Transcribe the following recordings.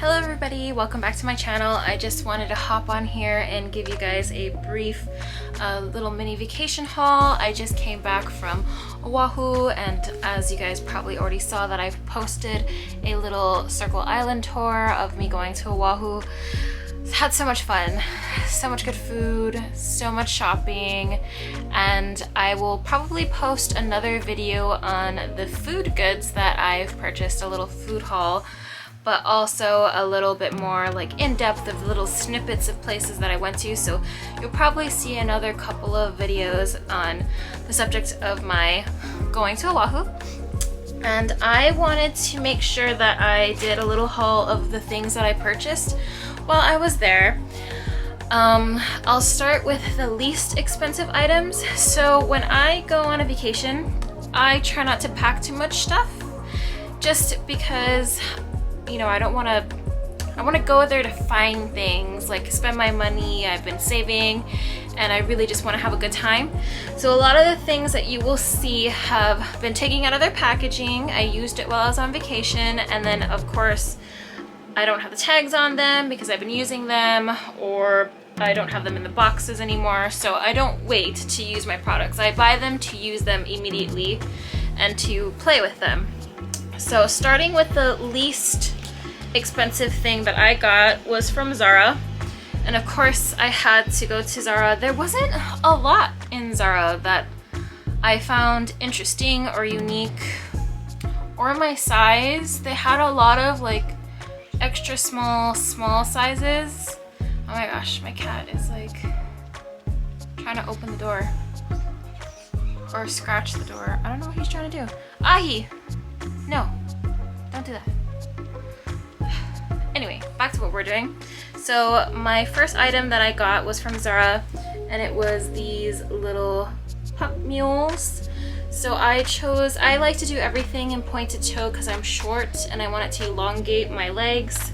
Hello everybody, welcome back to my channel. I just wanted to hop on here and give you guys a brief little mini vacation haul. I just came back from Oahu, and as you guys probably already saw that I've posted a little Circle Island tour of me going to Oahu. Had so much fun, so much good food, so much shopping, and I will probably post another video on the food goods that I've purchased, a little food haul, but also a little bit more like in-depth of little snippets of places that I went to. So you'll probably see another couple of videos on the subject of my going to Oahu. And I wanted to make sure that I did a little haul of the things that I purchased while I was there. I'll start with the least expensive items. So when I go on a vacation, I try not to pack too much stuff, just because, you know, I want to go there to find things, like spend my money I've been saving, and I really just want to have a good time. So a lot of the things that you will see have been taken out of their packaging. I used it while I was on vacation, and then of course I don't have the tags on them because I've been using them, or I don't have them in the boxes anymore, so I don't wait to use my products. I buy them to use them immediately and to play with them. So starting with the least expensive thing that I got was from Zara, and of course I had to go to Zara. There wasn't a lot in Zara that I found interesting or unique or my size. They had a lot of like extra small sizes. Oh my gosh, my cat is like trying to open the door or scratch the door. I don't know what he's trying to do. Ahi! No, don't do that. Anyway, back to what we're doing. So my first item that I got was from Zara, and it was these little pup mules. So I like to do everything in pointed toe because I'm short and I want it to elongate my legs.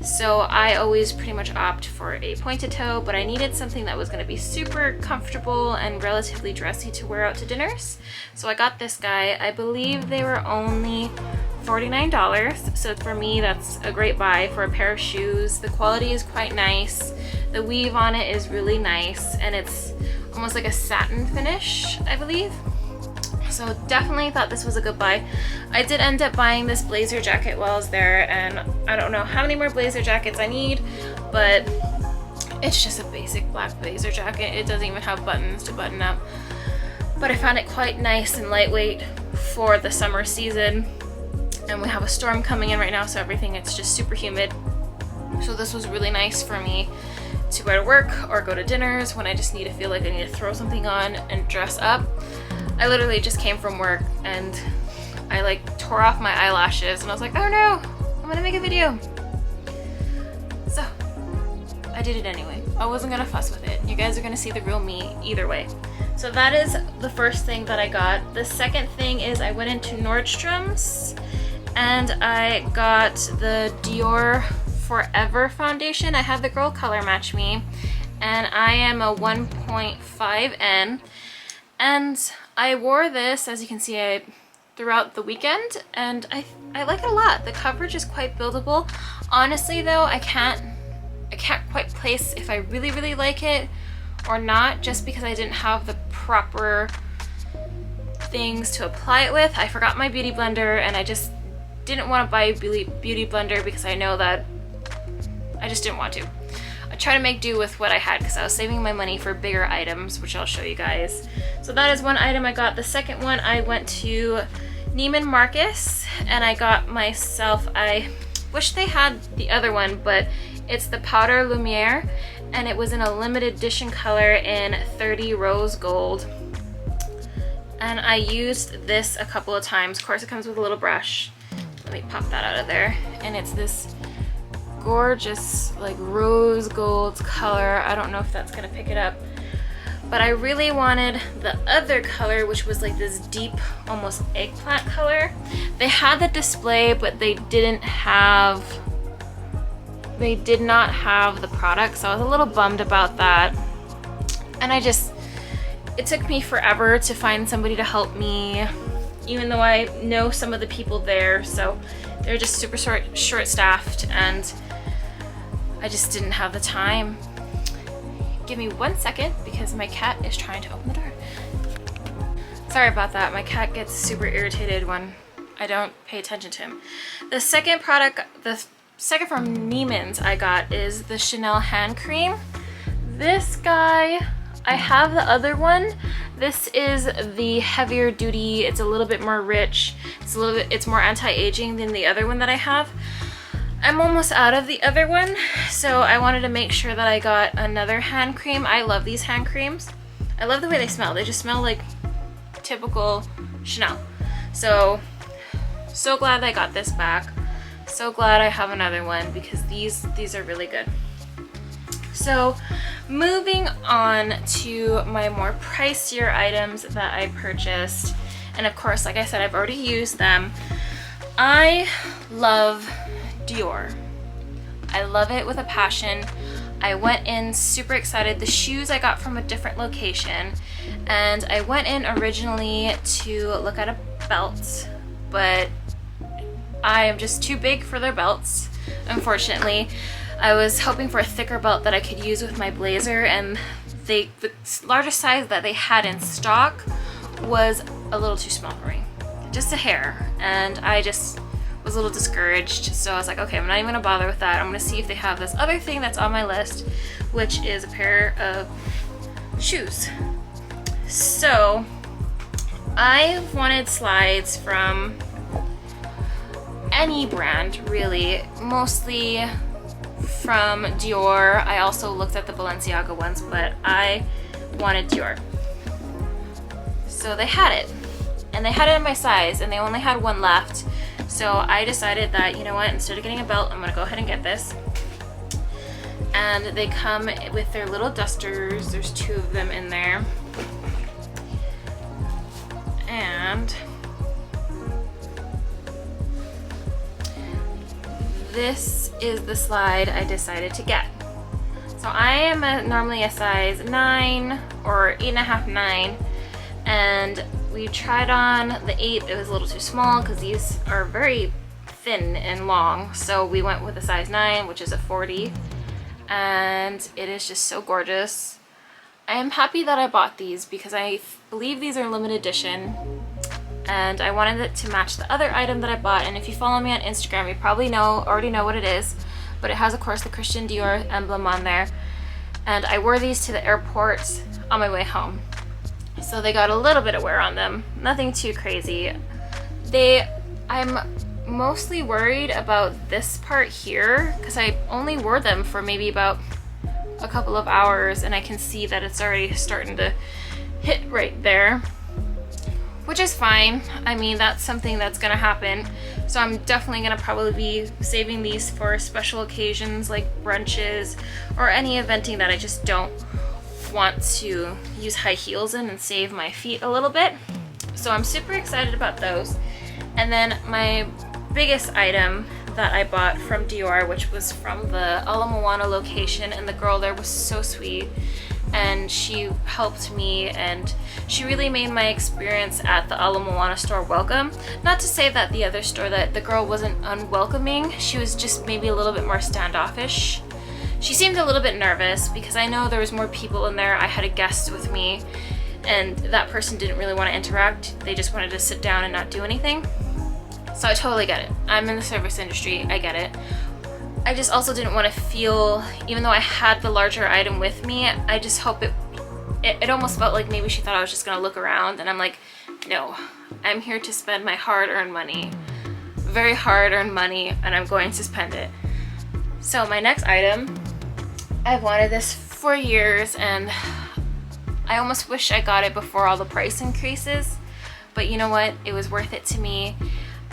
So I always pretty much opt for a pointed toe, but I needed something that was going to be super comfortable and relatively dressy to wear out to dinners. So I got this guy. I believe they were only $49. So for me, that's a great buy for a pair of shoes. The quality is quite nice. The weave on it is really nice, and it's almost like a satin finish, I believe. So definitely thought this was a good buy. I did end up buying this blazer jacket while I was there, and I don't know how many more blazer jackets I need, but it's just a basic black blazer jacket. It doesn't even have buttons to button up, but I found it quite nice and lightweight for the summer season, and we have a storm coming in right now, so everything, it's just super humid. So this was really nice for me to wear to work or go to dinners when I just need to feel like I need to throw something on and dress up. I literally just came from work and I like tore off my eyelashes and I was like, oh no, I'm gonna make a video. So I did it anyway. I wasn't gonna fuss with it. You guys are gonna see the real me either way. So that is the first thing that I got. The second thing is I went into Nordstrom's and I got the Dior Forever foundation. I had the girl color match me, and I am a 1.5N. And I wore this, as you can see, throughout the weekend, and I like it a lot. The coverage is quite buildable. Honestly though, I can't quite place if I really like it or not, just because I didn't have the proper things to apply it with. I forgot my beauty blender, and I just didn't want to buy a beauty blender because I know that I just didn't want to. I try to make do with what I had because I was saving my money for bigger items, which I'll show you guys. So that is one item I got. The second one, I went to NemanMarcus and I got myself, I wish they had the other one, but it's the Powder Lumiere, and it was in a limited edition color in 30 rose gold. And I used this a couple of times. Of course, it comes with a little brush. Let me pop that out of there. And it's this gorgeous like rose gold color. I don't know if that's gonna pick it up, but I really wanted the other color, which was like this deep almost eggplant color. They had the display, but they did not have the product, so I was a little bummed about that. And it took me forever to find somebody to help me, even though I know some of the people there, so they're just super short-staffed, and I just didn't have the time. Give me 1 second because my cat is trying to open the door. Sorry about that. My cat gets super irritated when I don't pay attention to him. The second product, the second from Neiman's I got is the Chanel hand cream. This guy, I have the other one. This is the heavier duty. It's a little bit more rich. It's more anti-aging than the other one that I have. I'm almost out of the other one, so I wanted to make sure that I got another hand cream. I love these hand creams. I love the way they smell. They just smell like typical Chanel. So glad I got this back. So glad I have another one because these are really good. So moving on to my more pricier items that I purchased. And of course, like I said, I've already used them. I love Dior. I love it with a passion. I went in super excited. The shoes I got from a different location, and I went in originally to look at a belt, but I am just too big for their belts, unfortunately. I was hoping for a thicker belt that I could use with my blazer, and the largest size that they had in stock was a little too small for me, just a hair, and I just was a little discouraged. So I was like, okay, I'm not even gonna bother with that. I'm gonna see if they have this other thing that's on my list, which is a pair of shoes. So I wanted slides from any brand, really, mostly from Dior. I also looked at the Balenciaga ones, but I wanted Dior. So they had it, and they had it in my size, and they only had one left. So I decided that, you know what, instead of getting a belt, I'm gonna go ahead and get this. And they come with their little dusters. There's 2 of them in there. And this is the slide I decided to get. So I am normally a size 9 or 8.5, 9, and we tried on the 8. It was a little too small because these are very thin and long, so we went with a size 9, which is a 40, and it is just so gorgeous. I am happy that I bought these because I believe these are limited edition, and I wanted it to match the other item that I bought. And if you follow me on Instagram, you probably already know what it is, but it has, of course, the Christian Dior emblem on there, and I wore these to the airport on my way home. So they got a little bit of wear on them, nothing too crazy. I'm mostly worried about this part here because I only wore them for maybe about a couple of hours, and I can see that it's already starting to hit right there, which is fine. I mean, that's something that's gonna happen. So I'm definitely gonna probably be saving these for special occasions like brunches or any eventing that I just don't want to use high heels in and save my feet a little bit. So I'm super excited about those. And then my biggest item that I bought from Dior, which was from the Ala Moana location, and the girl there was so sweet, and she helped me, and she really made my experience at the Ala Moana store welcome. Not to say that the other store, that the girl wasn't unwelcoming, she was just maybe a little bit more standoffish. She seemed a little bit nervous because I know there was more people in there. I had a guest with me, and that person didn't really want to interact. They just wanted to sit down and not do anything. So I totally get it. I'm in the service industry, I get it. I just also didn't want to feel, even though I had the larger item with me, I just hope it almost felt like maybe she thought I was just gonna look around, and I'm like, no, I'm here to spend my hard-earned money, very hard-earned money, and I'm going to spend it. So my next item, I've wanted this for years, and I almost wish I got it before all the price increases, but you know what, it was worth it to me.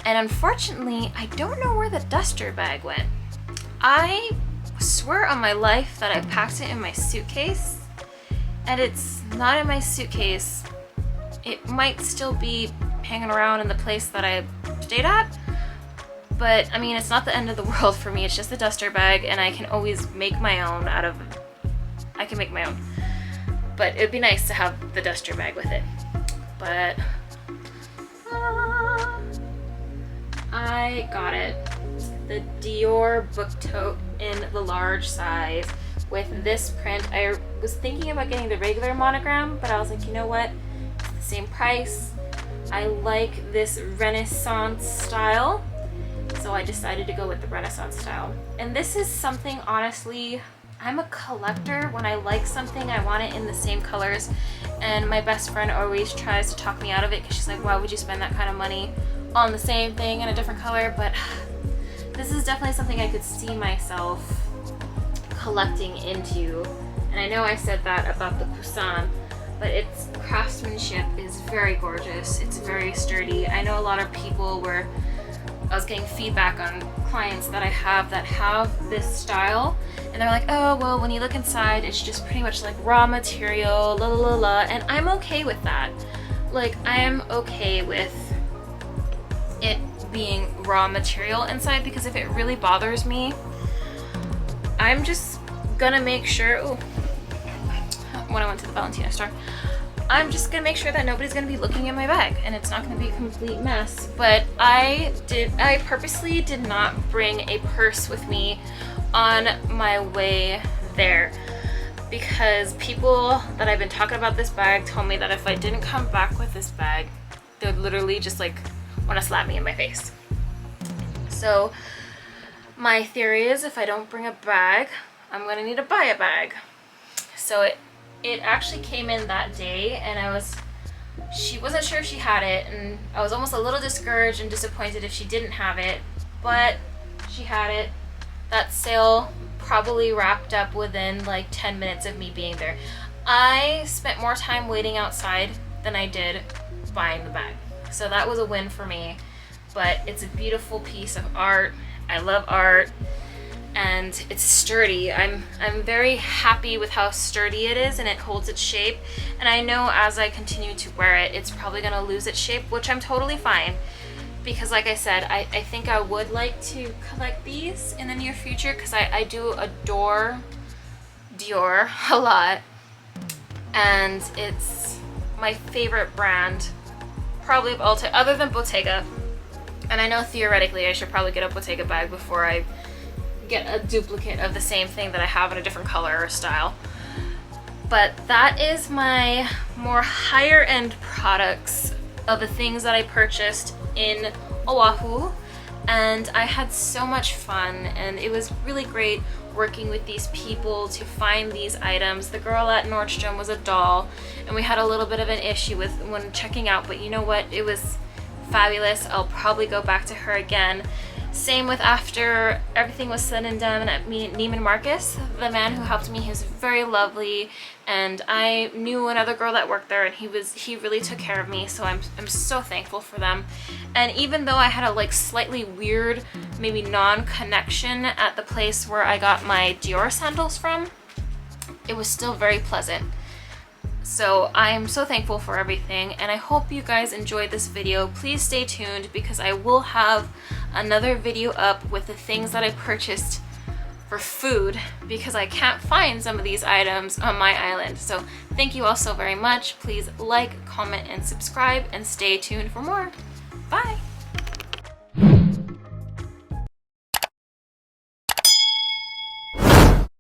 And unfortunately, I don't know where the duster bag went. I swear on my life that I packed it in my suitcase, and it's not in my suitcase. It might still be hanging around in the place that I stayed at, but I mean, it's not the end of the world for me. It's just a duster bag, and I can always make my own out of, I can make my own. But it'd be nice to have the duster bag with it. But I got it. the Dior book tote in the large size with this print. I was thinking about getting the regular monogram, but I was like, you know what? It's the same price. I like this Renaissance style, so I decided to go with the Renaissance style. And this is something, honestly, I'm a collector. When I like something, I want it in the same colors. And my best friend always tries to talk me out of it because she's like, why would you spend that kind of money on the same thing in a different color? But this is definitely something I could see myself collecting into. And I know I said that about the Poussin, but its craftsmanship is very gorgeous. It's very sturdy. I know a lot of people I was getting feedback on clients that I have that have this style, and they're like, oh, well, when you look inside, it's just pretty much like raw material, la la la la, and I'm okay with that. Like, I am okay with it being raw material inside, because if it really bothers me, I'm just gonna make sure, oh, when I went to the Valentino store, I'm just gonna make sure that nobody's gonna be looking in my bag and it's not gonna be a complete mess. But I purposely did not bring a purse with me on my way there, because people that I've been talking about this bag told me that if I didn't come back with this bag, they would literally just like want to slap me in my face. So my theory is, if I don't bring a bag, I'm gonna need to buy a bag. So it actually came in that day, and she wasn't sure if she had it, and I was almost a little discouraged and disappointed if she didn't have it, but she had it. That sale probably wrapped up within like 10 minutes of me being there. I spent more time waiting outside than I did buying the bag, so that was a win for me. But it's a beautiful piece of art. I love art, and it's sturdy. I'm very happy with how sturdy it is, and it holds its shape. And I know as I continue to wear it, it's probably gonna lose its shape, which I'm totally fine, because like I said, I think I would like to collect these in the near future, because I do adore Dior a lot, and it's my favorite brand probably of all time, other than Bottega. And I know theoretically I should probably get a Bottega bag before I get a duplicate of the same thing that I have in a different color or style. But that is my more higher end products of the things that I purchased in Oahu, and I had so much fun, and it was really great working with these people to find these items. The girl at Nordstrom was a doll, and we had a little bit of an issue with when checking out, but you know what, it was fabulous. I'll probably go back to her again. Same with after everything was said and done at NemanMarcus. The man who helped me, he was very lovely, and I knew another girl that worked there, and he really took care of me, so I'm so thankful for them. And even though I had a like slightly weird, maybe non-connection at the place where I got my Dior sandals from, it was still very pleasant. So I'm so thankful for everything, and I hope you guys enjoyed this video. Please stay tuned, because I will have another video up with the things that I purchased for food, because I can't find some of these items on my island. So thank you all so very much. Please like, comment, and subscribe, and stay tuned for more. Bye!